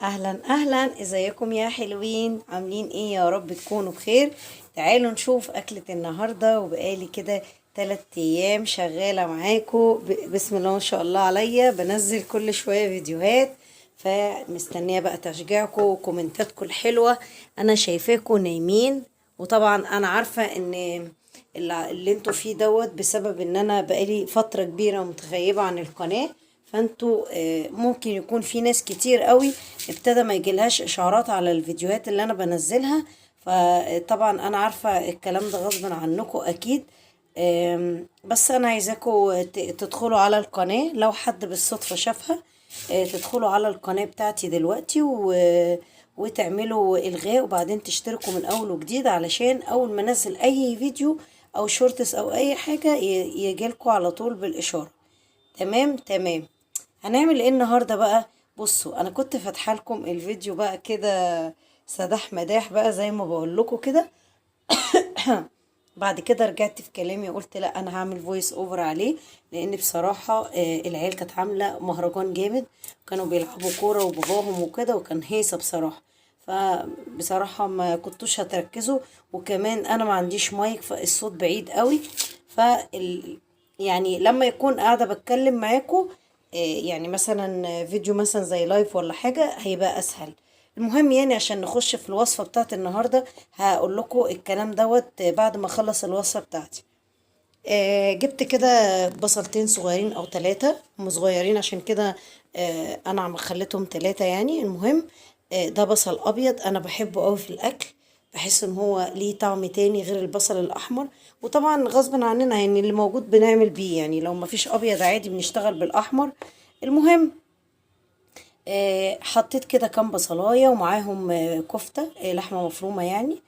اهلا اهلا، ازيكم يا حلوين؟ عاملين ايه؟ يا رب تكونوا بخير. تعالوا نشوف اكلة النهاردة. وبقالي كده 3 ايام شغالة معاكم بسم الله ما شاء الله عليا، بنزل كل شوية فيديوهات. فمستنية بقى تشجيعكم وكومنتاتكم الحلوة. انا شايفاكم نايمين، وطبعا انا عارفة ان اللي انتوا فيه دوت بسبب ان انا بقالي فترة كبيرة متغيبة عن القناة. فانتوا ممكن يكون في ناس كتير قوي ابتدى ما يجيلهاش اشعارات على الفيديوهات اللي انا بنزلها. فطبعا انا عارفة الكلام ده غصب عنكم اكيد. بس انا عايزاكم تدخلوا على القناة لو حد بالصدفة شافها. تدخلوا على القناة بتاعتي دلوقتي وتعملوا الغاء، وبعدين تشتركوا من اول وجديد علشان اول ما انزل اي فيديو او شورتس او اي حاجة يجيلكوا على طول بالاشارة. تمام تمام. هنعمل ايه النهارده بقى؟ بصوا، انا كنت فاتحه لكم الفيديو بقى كده سداح مداح بقى زي ما بقول لكم كده. بعد كده رجعت في كلامي وقلت لا، انا هعمل فويس اوفر عليه. لان بصراحه العيال كانت عامله مهرجان جامد، كانوا بيلعبوا كوره وباباهم وكده، وكان هيصه بصراحه. فبصراحه ما كنتوش هتركزوا، وكمان انا ما عنديش مايك فالصوت بعيد قوي. يعني لما يكون قاعده بتكلم معاكم، يعني مثلا فيديو مثلا زي لايف ولا حاجة هيبقى اسهل. المهم يعني عشان نخش في الوصفة بتاعت النهاردة، هقول لكم الكلام دوت بعد ما اخلص الوصفة بتاعتي. جبت كده بصلتين صغيرين او 3، هم صغيرين عشان كده. انا عم خليتهم 3 يعني. المهم ده بصل ابيض، انا بحبه قوي في الاكل. بحس ان هو ليه طعم تاني غير البصل الاحمر. وطبعا غصب عننا يعني اللي موجود بنعمل بيه، يعني لو مفيش ابيض عادي بنشتغل بالاحمر. المهم حطيت كده كام بصلاية ومعاهم كفتة لحمة مفرومة يعني.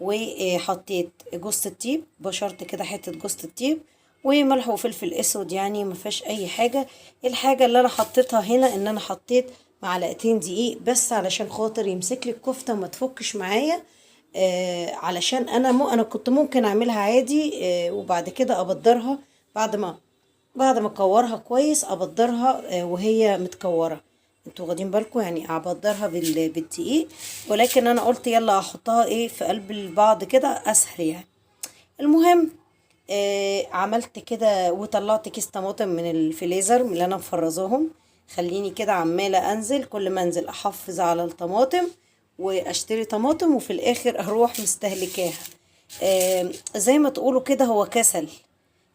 وحطيت جوز الطيب، بشرت كده حتة جوز الطيب، وملح وفلفل اسود، يعني ما فيهاش اي حاجة. الحاجة اللي انا حطيتها هنا ان انا حطيت معلقتين دقيق بس علشان خاطر يمسك لي الكفتة وما تفكش معايا. علشان انا كنت ممكن اعملها عادي، وبعد كده ابدرها. بعد ما بعد ما اكورها كويس ابدرها وهي متكوره. انتوا واخدين بالكم؟ يعني ابدرها بالدقيق. ولكن انا قلت يلا احطها ايه في قلب البعض كده اسهل يعني. المهم عملت كده وطلعت كيس طماطم من الفريزر من اللي انا مفرزاهم. خليني كده عمالة انزل، كل ما انزل احفظ على الطماطم واشتري طماطم، وفي الاخر اروح مستهلكاها. زي ما تقولوا كده هو كسل.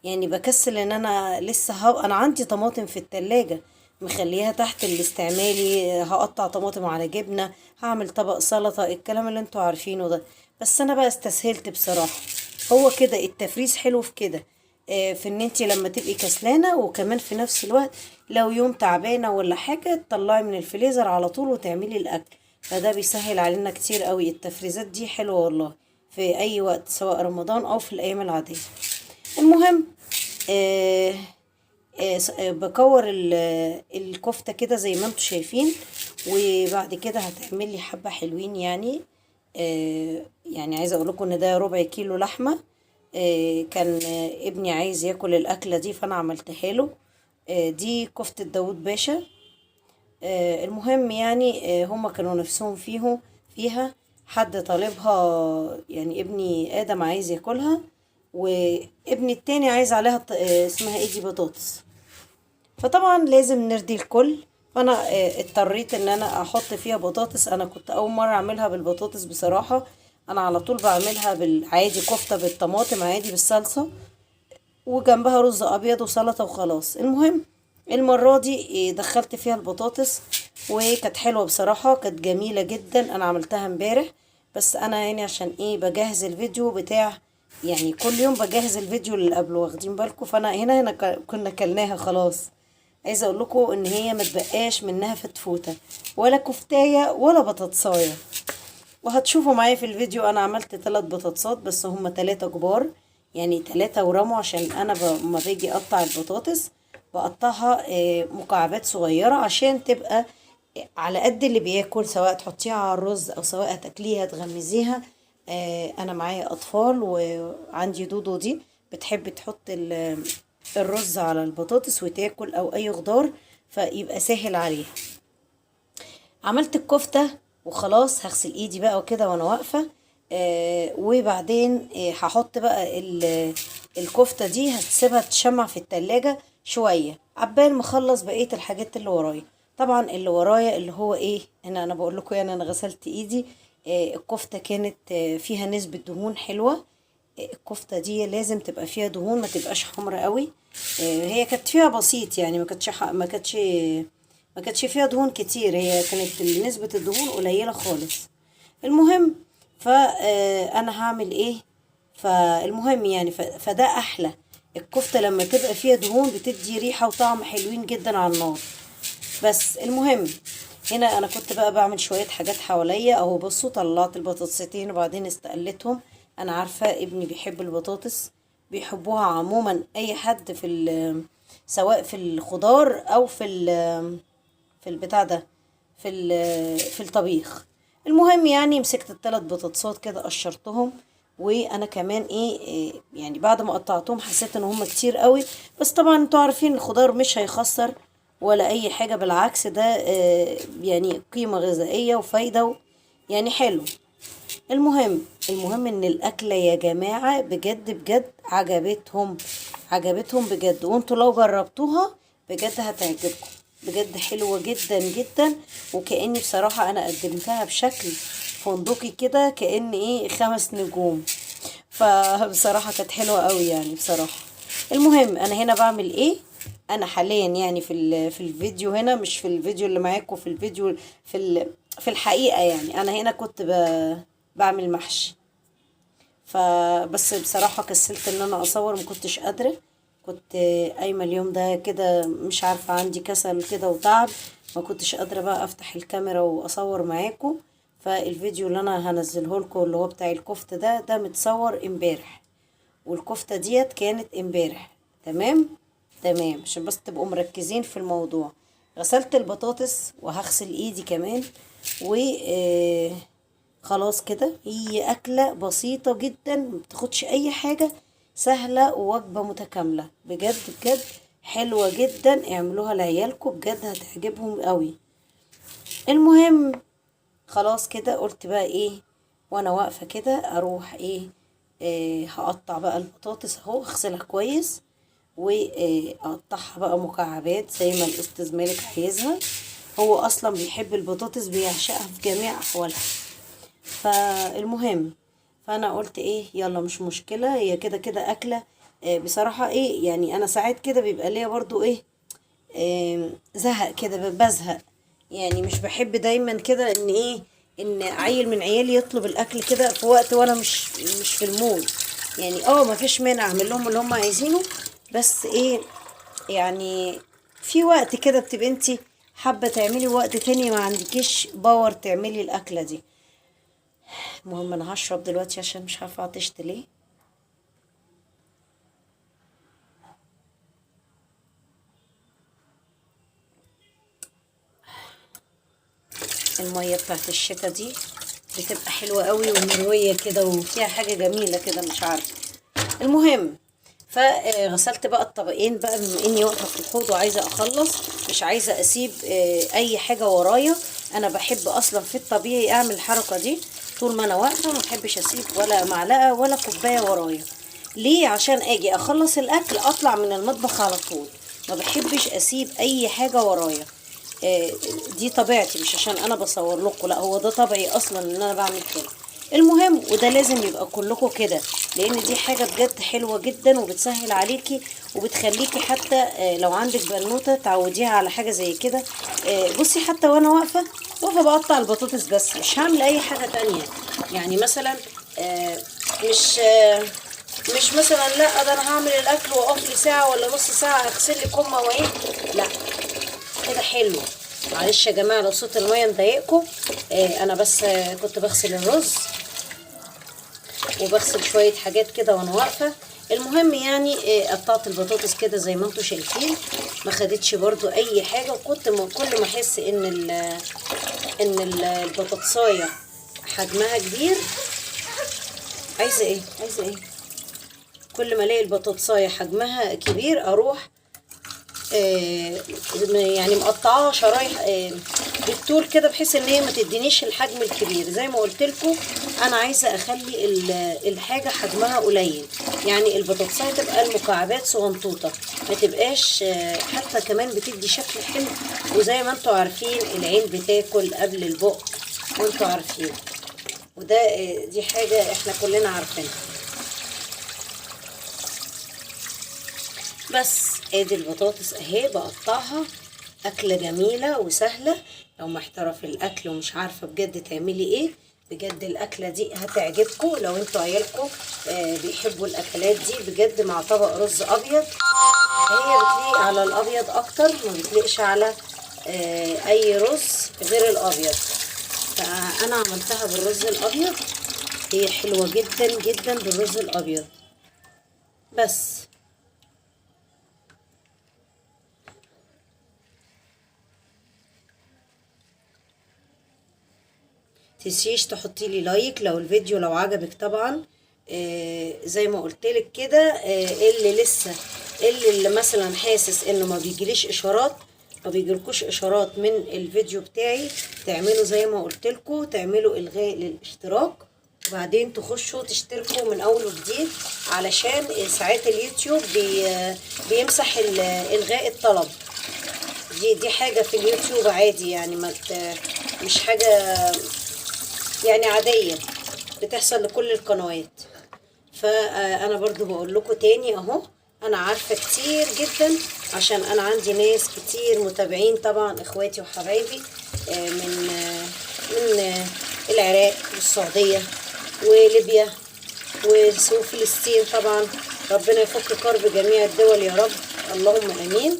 يعني بكسل ان انا لسه انا عندي طماطم في التلاجة مخليها تحت الاستعمالي، هقطع طماطم على جبنة، هعمل طبق سلطة، الكلام اللي انتوا عارفينه ده. بس انا بقى استسهلت بصراحة. هو كده التفريز حلو في كده. في ان انتي لما تبقي كسلانة، وكمان في نفس الوقت لو يوم تعبانة ولا حاجة تطلعي من الفريزر على طول وتعملي الاكل. فده بيسهل علينا كتير قوي. التفريزات دي حلوة والله في اي وقت، سواء رمضان او في الايام العادية. المهم آه بكور الكفتة كده زي ما انتوا شايفين. وبعد كده هتعمل لي حبة حلوين يعني. يعني عايزة اقول لكم ان ده ربع كيلو لحمة. كان ابني عايز ياكل الاكلة دي فانا عملتها له. دي كفتة داوود باشا. المهم يعني هما كانوا نفسهم فيها. حد طالبها يعني ابني ادم عايز ياكلها، وابني التاني عايز عليها اسمها ايه دي، بطاطس. فطبعا لازم نرضي الكل. فانا اضطريت ان انا احط فيها بطاطس. انا كنت اول مرة اعملها بالبطاطس بصراحة. انا على طول بعملها بالعادي، كفتة بالطماطم عادي بالصلصة، وجنبها رز ابيض وسلطة وخلاص. المهم المرة دي دخلت فيها البطاطس، وكانت حلوة بصراحة، كانت جميلة جدا. انا عملتها امبارح. بس انا يعني عشان ايه بجهز الفيديو بتاع، يعني كل يوم بجهز الفيديو اللي قبله، واخدين بالكم؟ فانا هنا كنا كلناها خلاص. عايزه اقول لكم ان هي ما تبقاش منها فتفوته ولا كفتايه ولا بطاطسايه. وهتشوفوا معايا في الفيديو انا عملت 3 بطاطسات، بس هم 3 كبار. يعني 3 عشان انا ما باجي اقطع البطاطس بقطعها مكعبات صغيرة عشان تبقى على قد اللي بياكل، سواء تحطيها على الرز او سواء تاكليها تغمزيها. انا معايا اطفال، وعندي دودو دي بتحب تحط الرز على البطاطس وتاكل او اي خضار، فيبقى سهل عليها. عملت الكفتة وخلاص، هغسل ايدي بقى وكده وانا واقفة. وبعدين هحط بقى الكفتة دي، هتسيبها تشمع في التلاجة شوية عبال ما اخلص بقية الحاجات اللي ورايا. طبعا اللي ورايا اللي هو ايه، هنا انا بقول لكم يعني انا غسلت ايدي. الكفتة كانت فيها نسبة دهون حلوة. الكفتة دي لازم تبقى فيها دهون، ما تبقاش حمرا قوي. هي كانت فيها بسيط يعني، ما كانتش فيها دهون كتير، هي كانت نسبة الدهون قليلة خالص. المهم فانا هعمل ايه. فالمهم يعني فده احلى. الكفتة لما تبقى فيها دهون بتدي ريحة وطعم حلوين جدا على النار. بس المهم، هنا انا كنت بقى بعمل شوية حاجات حواليا اهو. بصوا، طلعت البطاطستين وبعدين استقلتهم. انا عارفة ابني بيحب البطاطس، بيحبوها عموما اي حد سواء في الخضار او في البتاع ده، في الطبيخ. المهم يعني مسكت الثلاث بطاطسات كده قشرتهم. وانا كمان إيه يعني بعد ما قطعتهم حسيت ان هم كتير قوي. بس طبعا انتوا عارفين الخضار مش هيخسر ولا اي حاجة، بالعكس ده يعني قيمة غذائية وفايدة يعني حلو. المهم ان الاكلة يا جماعة بجد بجد عجبتهم بجد، وانتوا لو جربتوها بجد هتعجبكم. بجد حلوة جدا جدا. وكأني بصراحة انا قدمتها بشكل فندقي كده، كأن ايه 5 نجوم. فبصراحة كانت حلوة قوي يعني بصراحة. المهم انا هنا بعمل ايه. انا حاليا يعني في الفيديو هنا، مش في الفيديو اللي معاكم، في الفيديو في الحقيقة يعني انا هنا كنت بعمل محشي. فبس بصراحة كسلت ان انا اصور، ما كنتش قادرة. كنت قايمة اليوم ده كده مش عارفة، عندي كسل كده وتعب، ما كنتش قادرة بقى افتح الكاميرا واصور معاكم. فالفيديو اللي انا هنزله لكم اللي هو بتاع الكفتة ده متصور امبارح، والكفتة ديت كانت امبارح. تمام تمام، عشان بس تبقوا مركزين في الموضوع. غسلت البطاطس وهغسل ايدي كمان. و خلاص كده، هي أكلة بسيطة جدا مبتاخدش أي حاجة، سهلة ووجبة متكاملة بجد بجد. حلوة جدا، اعملوها لعيالكم بجد هتعجبهم قوي. المهم خلاص كده قلت بقى ايه، وانا واقفة كده اروح هقطع بقى البطاطس اهو، اغسلها كويس واقطعها بقى مكعبات زي ما الاستاذ مالك عايزها. هو اصلا بيحب البطاطس، بيعشقها في جميع احوالها. فالمهم فانا قلت ايه يلا مش مشكلة، هي كده كده اكلة. بصراحة ايه يعني انا ساعات كده بيبقى ليا برضو ايه زهق كده، بزهق يعني. مش بحب دايما كده ان ايه، ان عيل من عيالي يطلب الاكل كده في وقت وانا مش في المود. يعني ما فيش مانع اعمل لهم اللي هم عايزينه، بس ايه يعني في وقت كده بتبقى انتي حابة تعملي، وقت تاني ما عندكيش باور تعملي الاكلة دي. المهم انا هشرب دلوقتي عشان مش عارفه عطشت ليه. الميه بتاعت الشتا دي بتبقى حلوه قوي ومرويه كده وفيها حاجه جميله كده مش عارفه. المهم فغسلت بقى الطبقين بقى، بما اني واقفه في الحوض وعايزه اخلص، مش عايزه اسيب اي حاجه ورايا. انا بحب اصلا في الطبيعي اعمل الحركه دي طول ما انا واقفه، ما بحبش اسيب ولا معلقه ولا كوبايه ورايا. ليه؟ عشان اجي اخلص الاكل اطلع من المطبخ على طول، ما بحبش اسيب اي حاجه ورايا. دي طبيعتي، مش عشان انا بصور لكم، لا هو ده طبعي اصلا ان انا بعمل كده. المهم وده لازم يبقى كلكم كده، لان دي حاجه بجد حلوه جدا وبتسهل عليكي وبتخليكي حتى لو عندك بنوته تعوديها على حاجه زي كده. بصي حتى وانا واقفه بقطع البطاطس بس، مش هعمل اي حاجه تانية. يعني مثلا مش مش مثلا لا ده انا هعمل الاكل واقف لي ساعه ولا نص ساعه اغسل لي كم مواعين، لا كده حلو. معلش يا جماعه لو صوت الميه مضايقكم، انا بس كنت بغسل الرز وبغسل شويه حاجات كده وانا واقفه. المهم يعني قطعت البطاطس كده زي ما انتم شايفين، ما خدتش برضو اي حاجه. وكنت كل ما احس ان البطاطسايه حجمها كبير، عايزه ايه كل ما الاقي البطاطسايه حجمها كبير اروح يعني مقطعاها شرايح بالطول كده، بحيث ان هي ما تدينيش الحجم الكبير. زي ما قلت لكم انا عايزه اخلي الحاجه حجمها قليل، يعني البطاطسايه تبقى المكعبات صغنطوطه، ما تبقاش حتى كمان بتدي شكل حلو. وزي ما انتوا عارفين العين بتاكل قبل البق، وانتوا عارفين، وده دي حاجه احنا كلنا عارفينها. بس ادي البطاطس اهي بقطعها. اكله جميله وسهله، لو محتاره في الاكل ومش عارفه بجد تعملي ايه، بجد الاكله دي هتعجبكم لو انتوا عيالكم بيحبوا الاكلات دي. بجد مع طبق رز ابيض، هي بتليق على الابيض اكتر، ما بتليقش على اي رز غير الابيض. فانا عملتها بالرز الابيض، هي حلوه جدا جدا بالرز الابيض. بس تنسيش تحطي لي لايك لو الفيديو لو عجبك طبعا. زي ما قلت لك كده، اللي مثلا حاسس انه ما بيجيليش اشارات، ما بيجيلكوش اشارات من الفيديو بتاعي، تعملوا زي ما قلت لكم، تعملوا الغاء للاشتراك، وبعدين تخشوا تشتركوا من اول وجديد، علشان ساعات اليوتيوب بيمسح الغاء الطلب. دي حاجه في اليوتيوب عادي، يعني مش حاجه يعني عادية، بتحصل لكل القنوات. فأنا برضو بقول لكم تاني اهو، أنا عارفة كتير جدا، عشان أنا عندي ناس كتير متابعين طبعا، إخواتي وحبايبي من العراق والسعودية وليبيا وفلسطين طبعا. ربنا يفك كرب جميع الدول يا رب، اللهم آمين.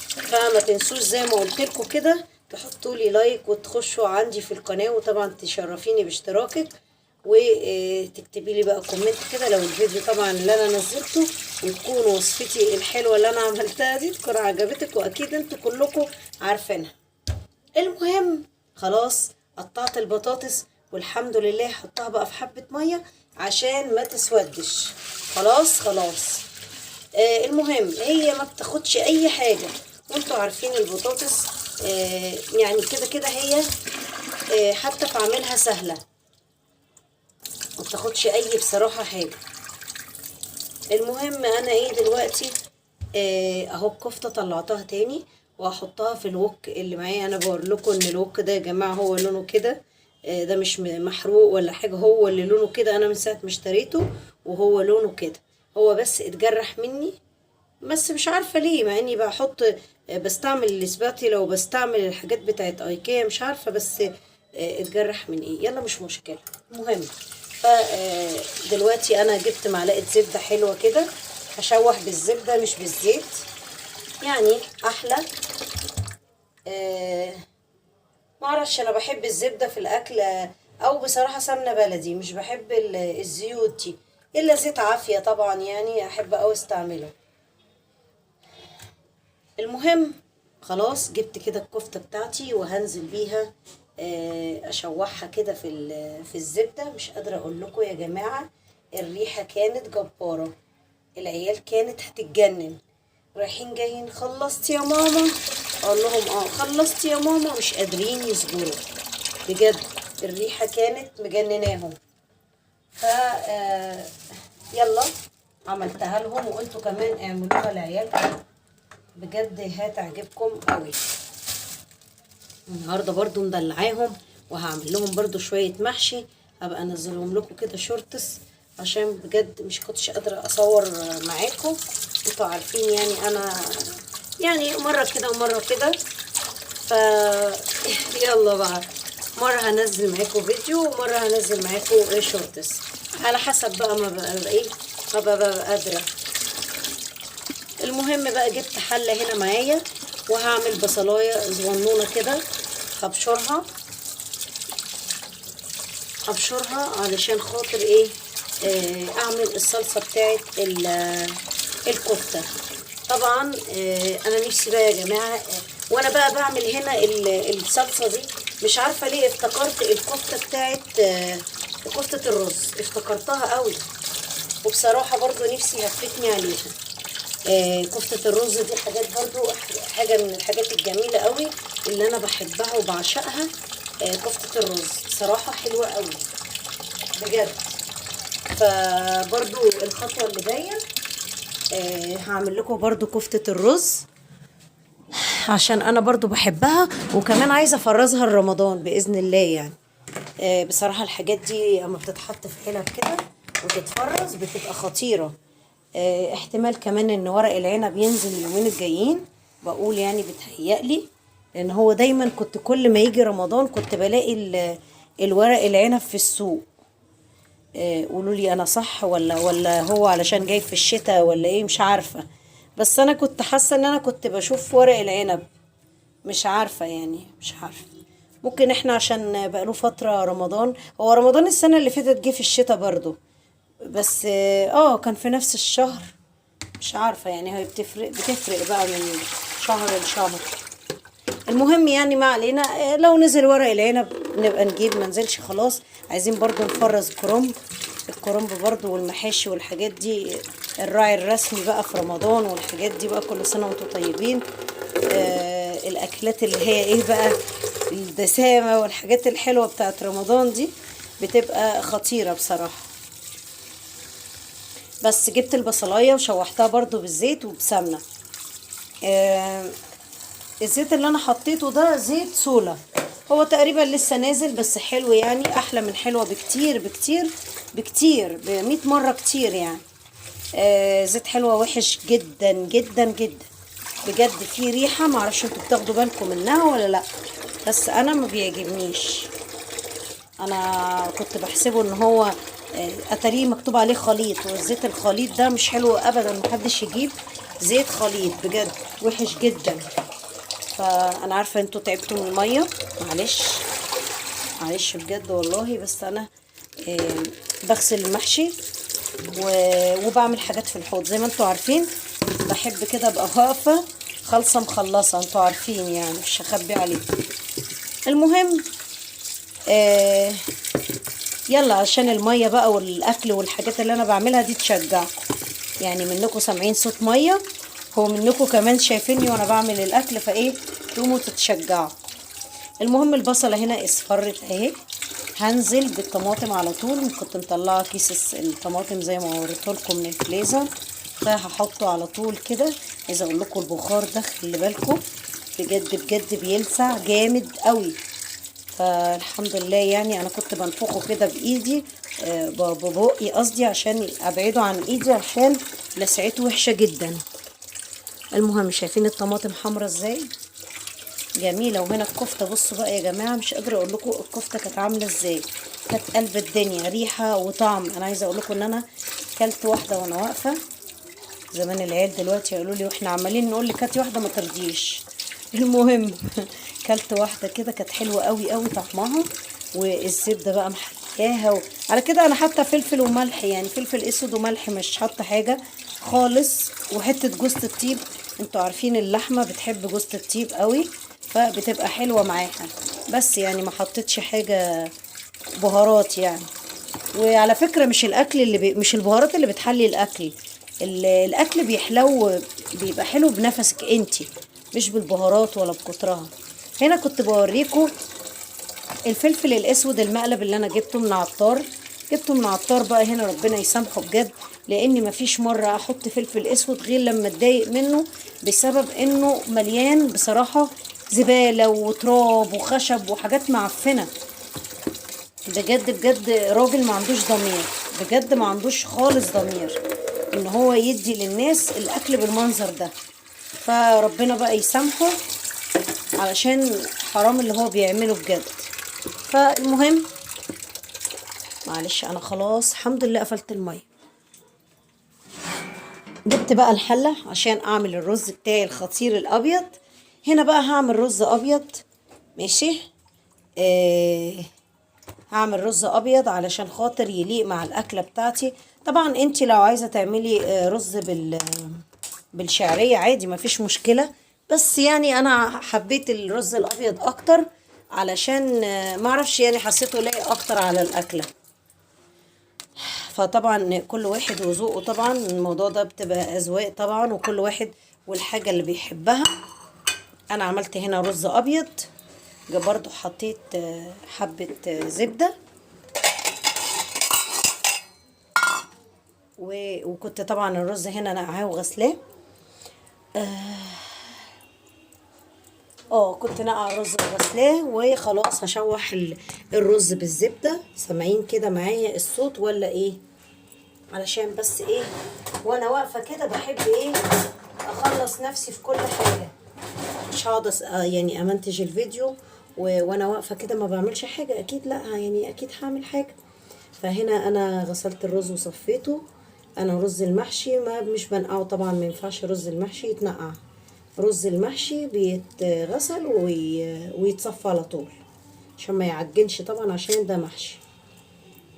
فما تنسوش زي ما قلت لكم كده، تحطوا لي لايك وتخشوا عندي في القناه، وطبعا تشرفيني باشتراكك، وتكتبي لي بقى كومنت كده لو الفيديو طبعا اللي انا نزلته، وتكون وصفتي الحلوه اللي انا عملتها دي تكون عجبتك، واكيد انتوا كلكم عارفينها. المهم خلاص قطعت البطاطس، والحمد لله حطها بقى في حبه ميه عشان ما تسودش. خلاص المهم هي ما بتاخدش اي حاجه، وانتوا عارفين البطاطس يعني كده كده هي حتى في عملها سهله، ما بتاخدش اي بصراحه حاجه. المهم انا ايه دلوقتي اهو الكفته طلعتها تاني، وهحطها في الوك اللي معايا. انا بقول لكم ان الوك ده يا جماعه هو لونه كده، ده مش محروق ولا حاجه، هو اللي لونه كده، انا من ساعه ما اشتريته وهو لونه كده، هو بس اتجرح مني، بس مش عارفه ليه، مع اني بحط بستعمل الاسباتي لو بستعمل الحاجات بتاعت ايكيا، مش عارفه بس اتجرح من ايه، يلا مش مشكله. المهم دلوقتي انا جبت معلقه زبده حلوه كده، هشوح بالزبده مش بالزيت، يعني احلى. معرفش، انا بحب الزبده في الاكل، او بصراحه سمنه بلدي، مش بحب الزيوت دي، الا زيت عافيه طبعا، يعني احب اوي استعمله. المهم خلاص جبت كده الكفته بتاعتي، وهنزل بيها اشوحها كده في الزبده. مش قادره اقول لكم يا جماعه، الريحه كانت جباره، العيال كانت هتتجنن، رايحين جايين خلصت يا ماما، اقول لهم خلصت يا ماما، مش قادرين يصبروا بجد، الريحه كانت مجنناهم. ف يلا عملتها لهم، وانتوا كمان اعملوها لعيالكم، بجد هتعجبكم قوي. النهارده برضو مدلعاهم، وهعمل لهم برضو شويه محشي، هبقى انزلهم لكم كده شورتس، عشان بجد مش كنتش قادره اصور معاكم، انتوا عارفين يعني انا يعني مره كده ومره كده. ف يلا بقى، مره هنزل معاكم فيديو، ومره هنزل معاكم شورتس، على حسب بقى ما بقى ايه، ما بقى قادره. المهم بقى جبت حله هنا معايا، وهعمل بصلايه صغنونه كده، هبشرها علشان خاطر ايه اعمل الصلصه بتاعت الكفته. طبعا انا نفسي بقى يا جماعه، وانا بقى بعمل هنا الصلصه دي، مش عارفه ليه افتكرت الكفته بتاعت كفته الرز، افتكرتها قوي، وبصراحه برضو نفسي هفتني عليها. كفتة الرز دي حاجات برضو، حاجة من الحاجات الجميلة قوي اللي انا بحبها وبعشقها. كفتة الرز بصراحة حلوة قوي بجد. فبرضو الخطوة اللي جاية هعمل لكم برضو كفتة الرز عشان انا برضو بحبها، وكمان عايزة افرزها لرمضان بإذن الله يعني. بصراحة الحاجات دي اما بتتحط في علب كده وتتفرز بتبقى خطيرة. احتمال كمان ان ورق العنب ينزل اليومين الجايين، بقول يعني بتهيألي، لان هو دايما كنت كل ما يجي رمضان كنت بلاقي الورق العنب في السوق. قولوا لي انا صح ولا هو علشان جاي في الشتاء ولا ايه، مش عارفة. بس انا كنت حاسة ان انا كنت بشوف ورق العنب، مش عارفة يعني، مش عارفة. ممكن احنا عشان بقاله فترة رمضان، هو رمضان السنة اللي فاتت جه في الشتاء برضو، بس كان في نفس الشهر. مش عارفة يعني، هي بتفرق بقى من شهر لشهر. المهم يعني ما علينا. لو نزل ورق العنب نبقى نجيب، ما نزلش خلاص. عايزين برضو نفرز الكرنب برضو والمحاشي والحاجات دي. الراعي الرسمي بقى في رمضان والحاجات دي بقى، كل سنة وانتم طيبين. الأكلات اللي هي ايه بقى، الدسامة والحاجات الحلوة بتاعت رمضان دي بتبقى خطيرة بصراحة. بس جبت البصلايه وشوحتها برضو بالزيت وبسمنه. الزيت اللي انا حطيته ده زيت سولا، هو تقريبا لسه نازل، بس حلو يعني، احلى من حلوه بكتير بكتير بكتير، ب100 مره كتير يعني. زيت حلوه وحش جدا جدا جدا بجد. في ريحه معرفش انتوا بتاخدوا بالكم منها ولا لا، بس انا ما بيعجبنيش. انا كنت بحسبه ان هو اتاريه مكتوب عليه خليط، والزيت الخليط ده مش حلو ابدا. محدش يجيب زيت خليط بجد، وحش جدا. فانا عارفه انتوا تعبتوا من الميه، معلش معلش بجد والله. بس انا بغسل المحشي وبعمل حاجات في الحوض زي ما انتوا عارفين. بحب كده ابقى واقفه خالصه مخلصه، انتوا عارفين يعني، مش هخبي عليكم. المهم يلا عشان الميه بقى والاكل والحاجات اللي انا بعملها دي تشجعكم يعني. منكم سامعين صوت ميه، هو منكم كمان شايفيني وانا بعمل الاكل، فايه تقوموا تتشجعوا. المهم البصله هنا اصفرت اهي. هنزل بالطماطم على طول، كنت مطلعه كيس الطماطم زي ما وريتهولكم من الفريزر، فهحطه على طول كده. عايزه اقول لكم البخار ده خلي بالكم بجد بجد بيلسع جامد قوي. فالحمد لله يعني، انا كنت بنفخه كده بايدي ببقي قصدي، عشان ابعده عن ايدي عشان لسعته وحشه جدا. المهم شايفين الطماطم حمرا ازاي جميله. وهنا الكفته بصوا بقى يا جماعه، مش قادره اقول لكم الكفته كانت عامله ازاي، كانت قلب الدنيا ريحه وطعم. انا عايزه اقول لكم ان انا كلت واحده وانا واقفه. زمان العيال دلوقتي يقولوا لي واحنا عمالين نقول لك هاتي واحده ما ترضيش. المهم كلت واحده كده كانت حلوه قوي قوي طعمها، والزبده بقى محلياها على كده. انا حاطه فلفل وملح يعني، فلفل اسود وملح، مش حاطه حاجه خالص. وحته جوز الطيب، انتوا عارفين اللحمه بتحب جوز الطيب قوي، فبتبقى حلوه معاها. بس يعني ما حطيتش حاجه بهارات يعني. وعلى فكره مش الاكل مش البهارات اللي بتحلي الاكل. الاكل بيحلو، بيبقى حلو بنفسك انتي، مش بالبهارات ولا بكترها. هنا كنت بوريكم الفلفل الاسود المقلب اللي انا جبته من عطار. جبته من عطار بقى هنا، ربنا يسامحه بجد، لاني مفيش مره احط فلفل اسود غير لما اتضايق منه، بسبب انه مليان بصراحه زباله وتراب وخشب وحاجات معفنه. بجد بجد راجل ما عندوش ضمير، بجد ما عندوش خالص ضمير ان هو يدي للناس الاكل بالمنظر ده. فربنا بقى يسامحه، علشان حرام اللي هو بيعمله بجد. فالمهم معلش انا خلاص الحمد لله قفلت الميه. جبت بقى الحله عشان اعمل الرز بتاعي الخطير الابيض. هنا بقى هعمل رز ابيض، ماشي. هعمل رز ابيض علشان خاطر يليق مع الاكله بتاعتي. طبعا انتي لو عايزه تعملي رز بالشعريه عادي مفيش مشكله، بس يعني انا حبيت الرز الابيض اكتر، علشان معرفش يعني حسيته لايق اكتر على الاكله. فطبعا كل واحد وذوقه، طبعا الموضوع ده بتبقى اذواق طبعا، وكل واحد والحاجة اللي بيحبها. انا عملت هنا رز ابيض، برضو حطيت حبة زبدة، وكنت طبعا الرز هنا نقعاه وغسلاه. كنت نقع الرز وغسلاه، وخلاص هشوح الرز بالزبدة. سامعين كده معايا الصوت ولا ايه؟ علشان بس ايه، وانا واقفة كده بحب ايه اخلص نفسي في كل حاجة. مش هقعد يعني امنتج الفيديو وانا واقفة كده ما بعملش حاجة، اكيد لا، يعني اكيد هعمل حاجة. فهنا انا غسلت الرز وصفيته. انا رز المحشي مش بنقعه طبعا، ما ينفعش رز المحشي يتنقع. رز المحشي بيتغسل ويتصفى على طول عشان ما يعجنش طبعا، عشان ده محشي.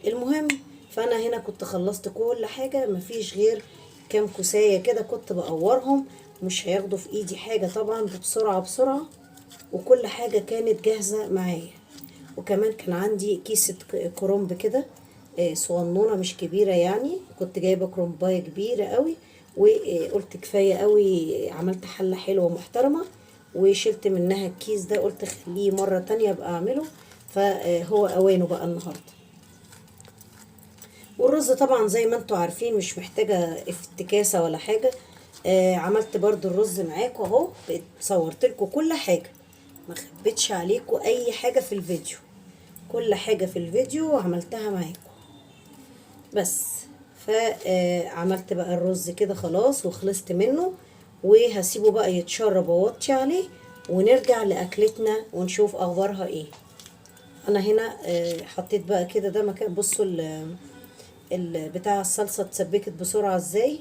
المهم، فانا هنا كنت خلصت كل حاجة، مفيش غير كام كوساية كده كنت بقورهم، مش هياخدوا في ايدي حاجة طبعا، بسرعة بسرعة، وكل حاجة كانت جاهزة معايا. وكمان كان عندي كيسة كرنب كده صغنونة مش كبيرة يعني، كنت جايبة كرنباية كبيرة قوي، وقلت كفاية قوي، عملت حلة حلوة محترمة وشلت منها الكيس ده، قلت خليه مرة تانية ابقى اعمله، فهو اوانه بقى النهاردة. والرز طبعا زي ما انتوا عارفين مش محتاجة افتكاسة ولا حاجة. عملت برضو الرز معاكم اهو، صورت لكم كل حاجة، ما خبيتش عليكم اي حاجة في الفيديو، كل حاجة في الفيديو عملتها معاكم. بس فعملت بقى الرز كده خلاص وخلصت منه، وهسيبه بقى يتشرب ووطي عليه، ونرجع لأكلتنا ونشوف اخبارها ايه. انا هنا حطيت بقى كده ده مكان. بصوا بتاع الصلصة اتسبكت بسرعة ازاي،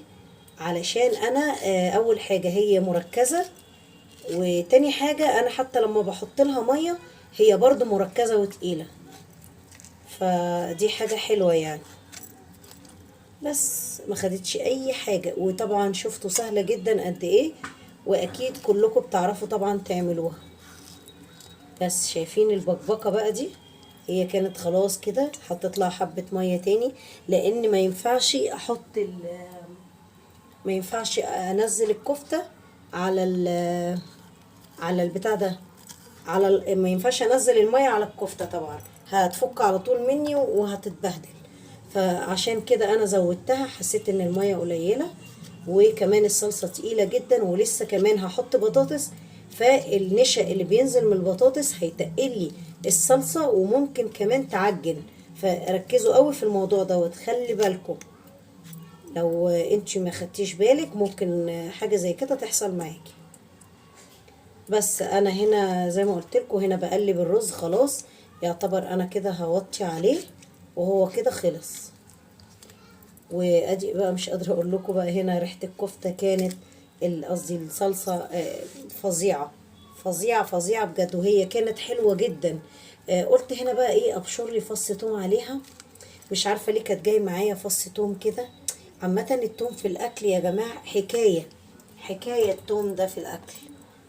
علشان انا اول حاجة هي مركزة، وتاني حاجة انا حتى لما بحط لها مية هي برضو مركزة وتقيلة، فدي حاجة حلوة يعني. بس ما خدتش اي حاجة، وطبعا شفتوا سهلة جدا قد ايه، واكيد كلكم بتعرفوا طبعا تعملوها. بس شايفين البكبكة بقى دي، هي كانت خلاص كده، حطيت لها حبة مية تاني، لان ما ينفعش ما ينفعش انزل الكفتة على على البتاع ده، ما ينفعش انزل المية على الكفتة طبعا، هتفك على طول مني وهتتبهدل. فعشان كده انا زودتها، حسيت ان المية قليلة، وكمان الصلصة تقيلة جدا، ولسه كمان هحط بطاطس، فالنشا اللي بينزل من البطاطس هيتقلي الصلصة، وممكن كمان تعجن. فركزوا قوي في الموضوع دوت، خلي بالكم لو انت ما خدتيش بالك ممكن حاجة زي كده تحصل معاكي. بس انا هنا زي ما قلت لكم، هنا بقلب الرز خلاص، يعتبر انا كده هوطي عليه وهو كده خلص. وادي بقى مش قادره اقول لكم بقى، هنا ريحه الكفته كانت قصدي الصلصه فظيعه فظيعه فظيعه بجد، وهي كانت حلوه جدا. قلت هنا بقى ايه، ابشر لي فص توم عليها، مش عارفه ليه كانت جاي معايا فص توم كده. عامه التوم في الاكل يا جماعه حكايه التوم ده في الاكل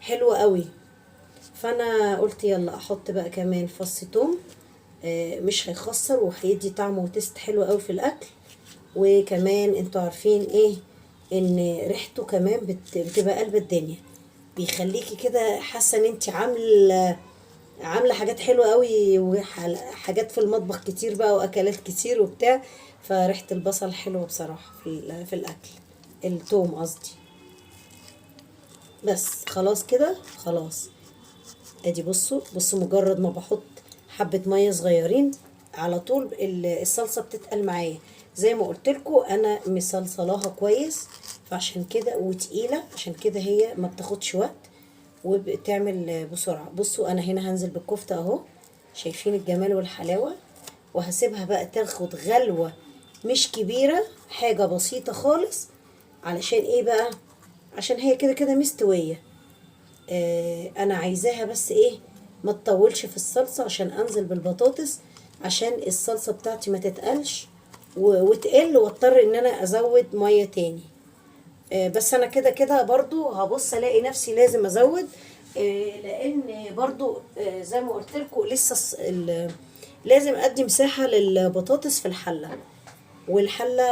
حلو قوي. فانا قلت يلا احط بقى كمان فص توم، مش هيخسر وهيدي طعم وتست حلو قوي في الاكل. وكمان انتوا عارفين ايه، ان ريحته كمان بتبقى قلب الدنيا، بيخليكي كده حاسه ان انت عامله حاجات حلوه قوي، وحاجات في المطبخ كتير بقى، واكلات كتير وبتاع. فريحه البصل حلوه بصراحه في الاكل، التوم قصدي. بس خلاص كده خلاص. ادي بصوا مجرد ما بحط حبة مية صغيرين على طول الصلصة بتتقل معايا، زي ما قلت لكم انا مصلصلاها كويس، فعشان كده وتقيلة، عشان كده هي ما بتاخدش وقت وبتعمل بسرعة. بصوا انا هنا هنزل بالكفتة اهو، شايفين الجمال والحلاوة، وهسيبها بقى تاخد غلوة مش كبيرة، حاجة بسيطة خالص. علشان ايه بقى؟ عشان هي كده كده مستوية. انا عايزاها بس ايه، ما تطولش في الصلصة عشان انزل بالبطاطس، عشان الصلصة بتاعتي ما تتقلش وتقل، واضطر ان انا ازود مية تاني. بس انا كده كده برضو هبص الاقي نفسي لازم ازود، لان برضو زي ما قلت لكم لسه لازم ادي مساحة للبطاطس في الحلة. والحله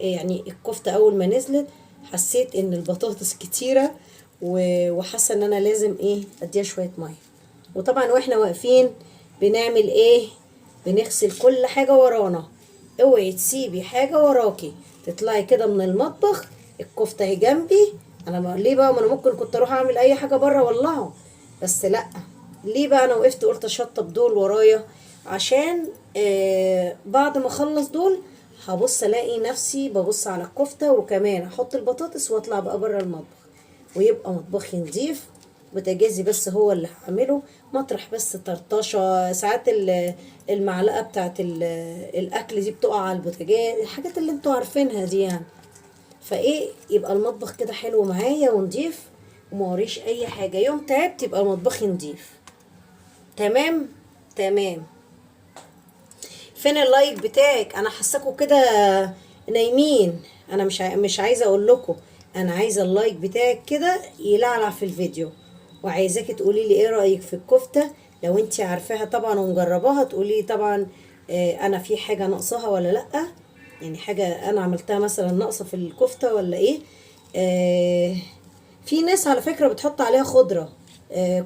يعني الكفته اول ما نزلت حسيت ان البطاطس كتيره، وحاسه ان انا لازم ايه اديها شويه ميه. وطبعا واحنا واقفين بنعمل ايه؟ بنغسل كل حاجه ورانا. اوعي تسيبي حاجه وراكي، تطلعي كده من المطبخ الكفته اهي جنبي. انا ليه بقى؟ ما انا ممكن كنت اروح اعمل اي حاجه بره والله، بس لا. ليه بقى انا وقفت قلت اشطب دول ورايا؟ عشان بعد ما اخلص دول هبص الاقي نفسي ببص على الكفته، وكمان احط البطاطس واطلع بقى بره المطبخ، ويبقى مطبخي نضيف. بوتاجازي بس هو اللي هعمله، مطرح بس طرطشه ساعات المعلقه بتاعت الاكل دي بتقع على البوتاجاز، الحاجات اللي انتوا عارفينها دي يعني. فايه يبقى المطبخ كده حلو معايا ونضيف، وما وريش اي حاجه. يوم تعبت يبقى مطبخي نضيف. تمام. تمام. فين اللايك بتاعك؟ انا حاساكوا كده نايمين. انا مش عايزه اقول لكم، انا عايزه اللايك بتاعك كده يلعلع في الفيديو. وعايزاكي تقولي لي ايه رايك في الكفته، لو انت عارفاها طبعا ومجرباها تقولي لي طبعا انا في حاجه ناقصاها ولا لا، يعني حاجه انا عملتها مثلا ناقصه في الكفته ولا ايه. آه في ناس على فكرة بتحط عليها خضرة،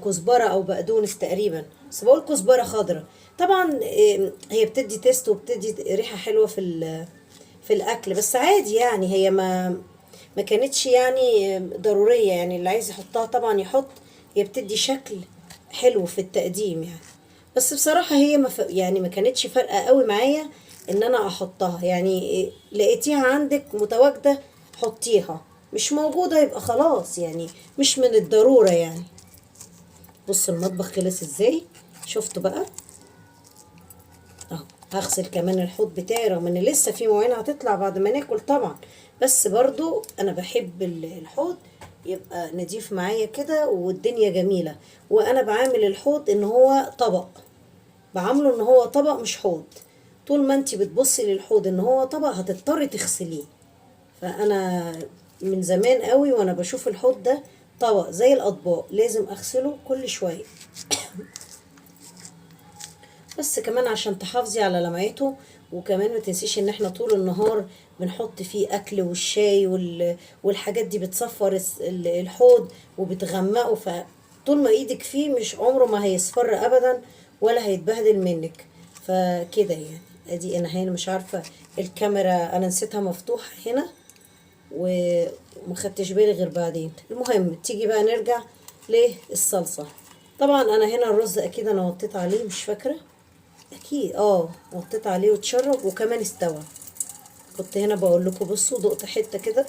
كزبرة أو بقدونس تقريبا، بس بقول كزبرة خضرة. طبعا هي بتدي تيست وبتدي ريحة حلوة في الأكل، بس عادي يعني. هي ما كانتش يعني ضرورية، يعني اللي عايز يحطها طبعا يحط. هي بتدي شكل حلو في التقديم يعني. بس بصراحة هي يعني ما كانتش فارقة قوي معايا ان انا احطها. يعني لقيتيها عندك متواجدة حطيها، مش موجودة يبقى خلاص يعني، مش من الضرورة يعني. بص المطبخ خلص ازاي، شفتوا بقى اهو. هغسل كمان الحوض بتاعي رغم ان لسه في مواعين هتطلع بعد ما ناكل طبعا، بس برضو انا بحب الحوض يبقى نضيف معايا كده والدنيا جميلة. وانا بعامل الحوض ان هو طبق، بعامله ان هو طبق مش حوض. طول ما انت بتبصي للحوض ان هو طبق هتضطري تغسليه. فانا من زمان قوي وانا بشوف الحوض ده طبق زي الاطباق، لازم اغسله كل شويه. بس كمان عشان تحافظي على لمعته، وكمان ما تنسيش ان احنا طول النهار بنحط فيه اكل والشاي والحاجات دي بتصفر الحوض وبتغمقه. فطول ما ايدك فيه مش عمره ما هيصفر ابدا ولا هيتبهدل منك. فكده يعني. ادي انا هنا مش عارفه الكاميرا انا نسيتها مفتوحه هنا وما خدتش بالي غير بعدين. المهم تيجي بقى نرجع للصلصه. طبعا انا هنا الرز اكيد انا وطيت عليه، مش فاكره، اكيد وطيت عليه واتشرب وكمان استوى. كنت هنا بقول لكم بصوا دقت حته كده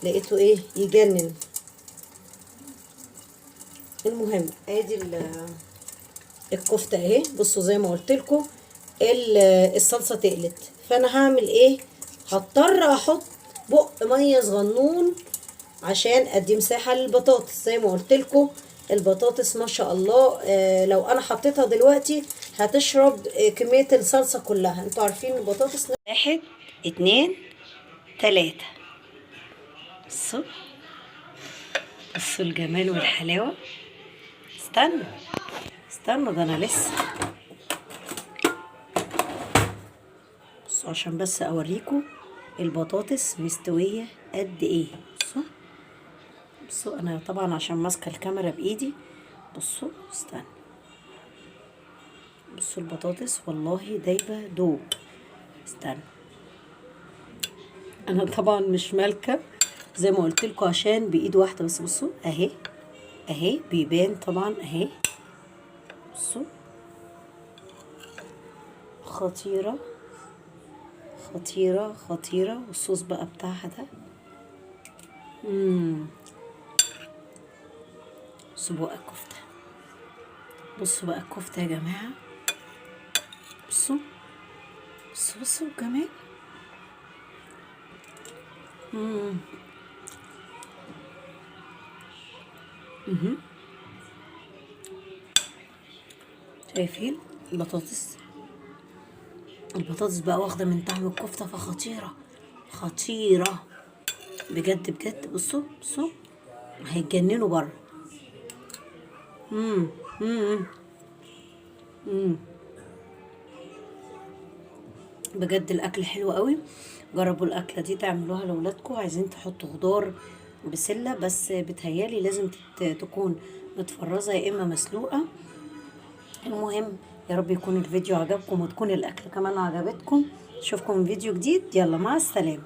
لقيته ايه يجنن. المهم ادي الكفته اهي. بصوا زي ما قلت لكم الصلصه تقلت، فانا هعمل ايه؟ هضطر احط بق ميه صغنون عشان ادي مساحه للبطاطس. زي ما قلت لكم البطاطس ما شاء الله لو انا حطيتها دلوقتي هتشرب كميه الصلصه كلها. انتوا عارفين البطاطس. واحد اتنين تلاته. بصوا بصوا الجمال والحلاوه. استنوا استنوا ده انا لسه. بصوا عشان بس اوريكم البطاطس مستويه قد ايه. بصوا بصوا انا طبعا عشان ماسكه الكاميرا بايدي. بصوا استنى. بصوا البطاطس والله دايبه دوب. استنى انا طبعا مش مالكه زي ما قلت لكم عشان بايد واحده بس. بصوا اهي اهي بيبان طبعا اهي. بصوا خطيره خطيره خطيره. والصوص بقى بتاعها ده بصوا بقى الكفته. بصوا بقى الكفته يا جماعه. بصوا بصوا بصوا كمان. شايفين البطاطس؟ البطاطس بقى واخده من طعم الكفته فخطيره خطيره بجد بجد. بصوا بصوا هيتجننوا بره. امم امم امم بجد الاكل حلو قوي. جربوا الاكله دي تعملوها لاولادكم. عايزين تحطوا خضار بسله، بس بتهيالي لازم تكون متفرزه يا اما مسلوقه. المهم، يا رب يكون الفيديو عجبكم وتكون الاكل كمان عجبتكم. اشوفكم في فيديو جديد، يلا مع السلامه.